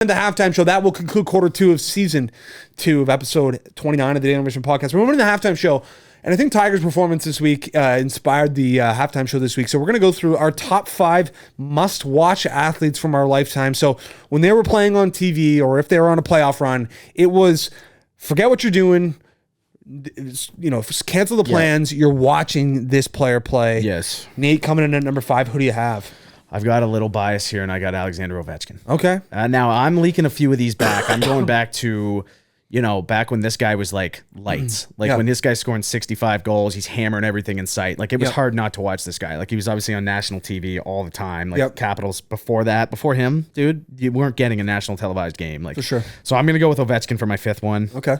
The halftime show that will conclude quarter 2 of season 2 of episode 29 of the Intermission podcast. We're moving to the halftime show, and I think Tiger's performance this week inspired the halftime show this week. So we're going to go through our top 5 must-watch athletes from our lifetime. So when they were playing on TV or if they were on a playoff run, it was forget what you're doing. Cancel the plans. You're watching this player play. Yes. Nate, coming in at number 5. Who do you have? I've got a little bias here, and I got Alexander Ovechkin. Okay. Now, I'm leaking a few of these back. I'm going back to, back when this guy was like lights. When this guy's scoring 65 goals, he's hammering everything in sight. Like, it was hard not to watch this guy. Like, he was obviously on national TV all the time. Like, Capitals before him, dude, you weren't getting a national televised game. Like, for sure. So I'm going to go with Ovechkin for my 5th one. Okay.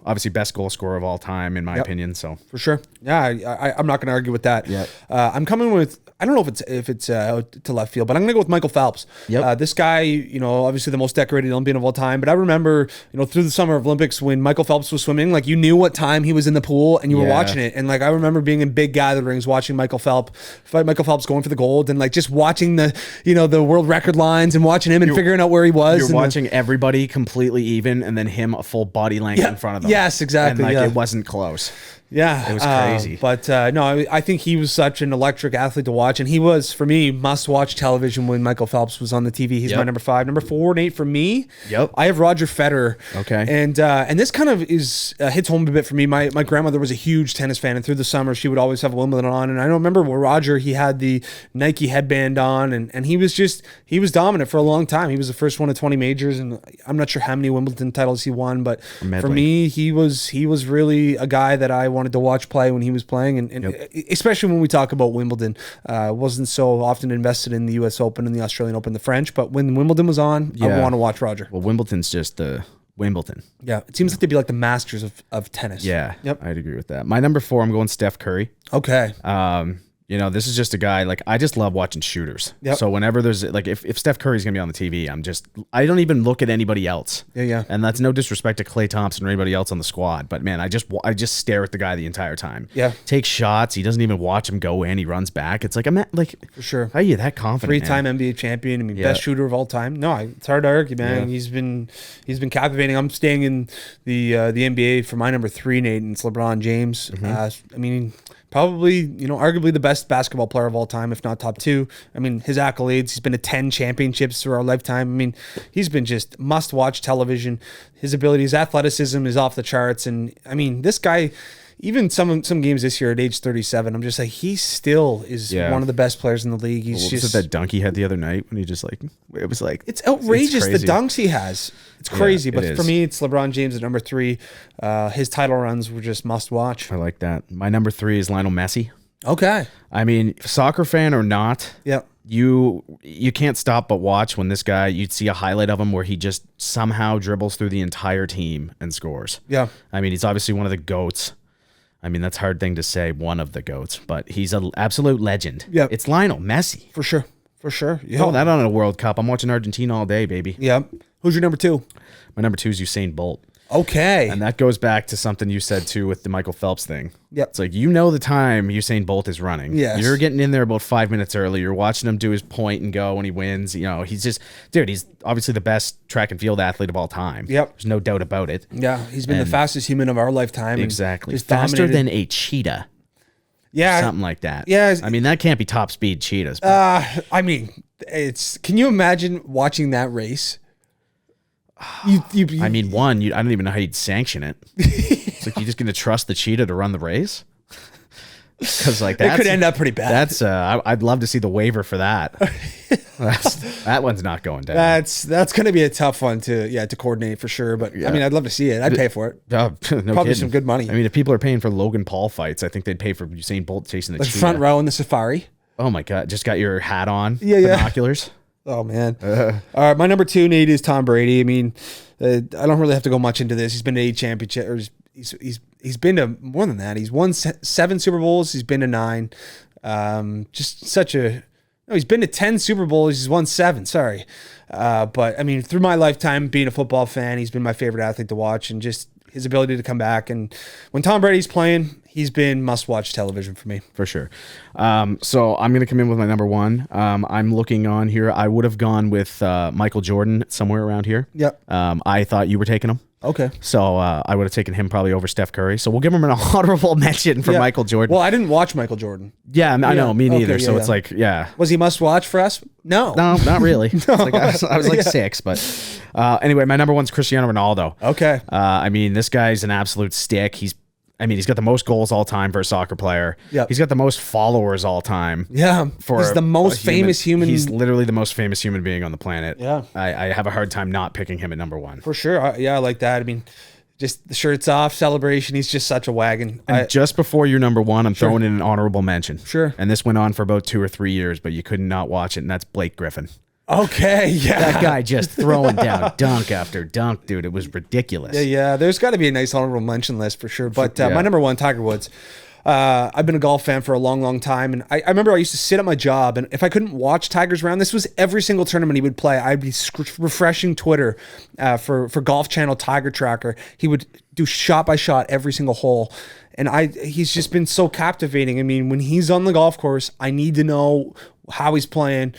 Obviously, best goal scorer of all time, in my opinion. So for sure. Yeah, I'm not going to argue with that. Yeah. I'm coming with, I don't know if it's to left field, but I'm going to go with Michael Phelps. Yep. This guy, obviously the most decorated Olympian of all time. But I remember, through the summer of Olympics when Michael Phelps was swimming, like you knew what time he was in the pool and you were watching it. And like I remember being in big gatherings watching Michael Phelps going for the gold and like just watching the the world record lines and watching him and figuring out where he was. You're watching everybody completely even and then him a full body length in front of them. Yes, exactly. And it wasn't close. Yeah, it was crazy. But no, I think he was such an electric athlete to watch, and he was for me must-watch television when Michael Phelps was on the TV. He's my number 5. Number 4, Nate, for me. Yep. I have Roger Federer. Okay. And this kind of is hits home a bit for me. My grandmother was a huge tennis fan, and through the summer she would always have Wimbledon on. And I remember where Roger, he had the Nike headband on, and he was dominant for a long time. He was the first one of 20 majors, and I'm not sure how many Wimbledon titles he won, but for me, he was really a guy that I wanted to watch play when he was playing, and especially when we talk about Wimbledon. Wasn't so often invested in the U.S. Open and the Australian Open, the French, but when Wimbledon was on, I want to watch Roger. Well, Wimbledon's just the Wimbledon. Yeah, it seems like they'd be like the Masters of tennis. Yeah, I'd agree with that. My number 4, I'm going Steph Curry. Okay. This is just a guy, like, I just love watching shooters. Yep. So whenever there's, like, if Steph Curry's going to be on the TV, I don't even look at anybody else. Yeah. And that's no disrespect to Klay Thompson or anybody else on the squad. But, man, I just stare at the guy the entire time. Yeah. Takes shots. He doesn't even watch him go in. He runs back. It's like, for sure. How are you that confident, 3-time NBA champion. I mean, best shooter of all time. No, it's hard to argue, man. Yeah. He's been captivating. I'm staying in the NBA for my number 3, Nate, and it's LeBron James. Mm-hmm. Probably, arguably the best basketball player of all time, if not top 2. I mean, his accolades, he's been to 10 championships through our lifetime. I mean, he's been just must-watch television. His ability, his athleticism is off the charts. And, I mean, this guy, even some games this year at age 37, I'm just like, he still is one of the best players in the league. He's just that dunk he had the other night when he just it was like it's outrageous the dunks he has. It's crazy, but for me, it's LeBron James at number 3. His title runs were just must watch. I like that. My number 3 is Lionel Messi. Okay. I mean, soccer fan or not, you can't stop but watch when this guy, you'd see a highlight of him where he just somehow dribbles through the entire team and scores. Yeah. I mean, he's obviously one of the GOATs. I mean, that's a hard thing to say, one of the GOATs, but he's an absolute legend. Yeah. It's Lionel Messi. For sure. For sure. Yeah. Throw that on a World Cup. I'm watching Argentina all day, baby. Yeah. Who's your number 2? My number 2 is Usain Bolt. Okay. And that goes back to something you said, too, with the Michael Phelps thing. Yep. It's like, the time Usain Bolt is running. Yes. You're getting in there about 5 minutes early. You're watching him do his point and go when he wins. He's just, dude, he's obviously the best track and field athlete of all time. Yep. There's no doubt about it. Yeah. He's been the fastest human of our lifetime. Exactly. Faster than a cheetah. Yeah. Something like that. Yeah. I mean, that can't be top speed cheetahs. Can you imagine watching that race? I don't even know how you'd sanction it. It's like, you're just going to trust the cheetah to run the race? Because it could end up pretty bad. I'd love to see the waiver for that. That one's not going down. That's going to be a tough one to coordinate for sure. But I'd love to see it. I'd pay for it. No Probably kidding. some good money. I mean, if people are paying for Logan Paul fights, I think they'd pay for Usain Bolt chasing the cheetah. Front row in the safari. Oh my God! Just got your hat on. Yeah. Binoculars. Oh man. All right, my number 2, Nate, is Tom Brady. I mean, I don't really have to go much into this. He's been to 8 championships. He's been to more than that. He's won 7 Super Bowls. He's been to 9. He's been to 10 Super Bowls. He's won 7. Sorry, but I mean, through my lifetime being a football fan, he's been my favorite athlete to watch, and just his ability to come back. And when Tom Brady's playing, he's been must-watch television for me. For sure. So I'm going to come in with my number one. I'm looking on here. I would have gone with Michael Jordan somewhere around here. Yep. I thought you were taking him. Okay. So I would have taken him probably over Steph Curry. So we'll give him an honorable mention for Michael Jordan. Well, I didn't watch Michael Jordan. Yeah, I know. Me neither. Okay, so it's like, Was he must-watch for us? No, not really. I was like 6, but anyway, my number one's Cristiano Ronaldo. Okay. I mean, this guy's an absolute stick. He's got the most goals all time for a soccer player. Yep. He's got the most followers all time. Yeah. He's the most famous human. He's literally the most famous human being on the planet. Yeah. I have a hard time not picking him at number one. For sure. I like that. I mean, just the shirts off, celebration. He's just such a wagon. And just before your number one, I'm throwing in an honorable mention. Sure. And this went on for about 2 or 3 years, but you could not watch it, and that's Blake Griffin. Okay, yeah. That guy just throwing down dunk after dunk, dude. It was ridiculous. Yeah. There's got to be a nice honorable mention list for sure. But my number one, Tiger Woods. I've been a golf fan for a long, long time. And I remember I used to sit at my job, and if I couldn't watch Tiger's round, this was every single tournament he would play. I'd be refreshing Twitter for Golf Channel Tiger Tracker. He would do shot by shot every single hole. And he's just been so captivating. I mean, when he's on the golf course, I need to know how he's playing.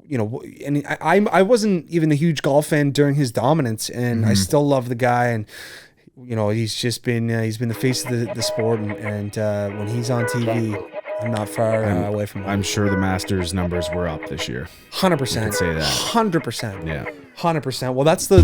You know, and I wasn't even a huge golf fan during his dominance, and I still love the guy. And you know, he's just been he's been the face of the sport, and when he's on TV, I'm not far away from him. I'm sure the Masters numbers were up this year. 100%. Say that. 100%. Yeah. 100%. Well, that's the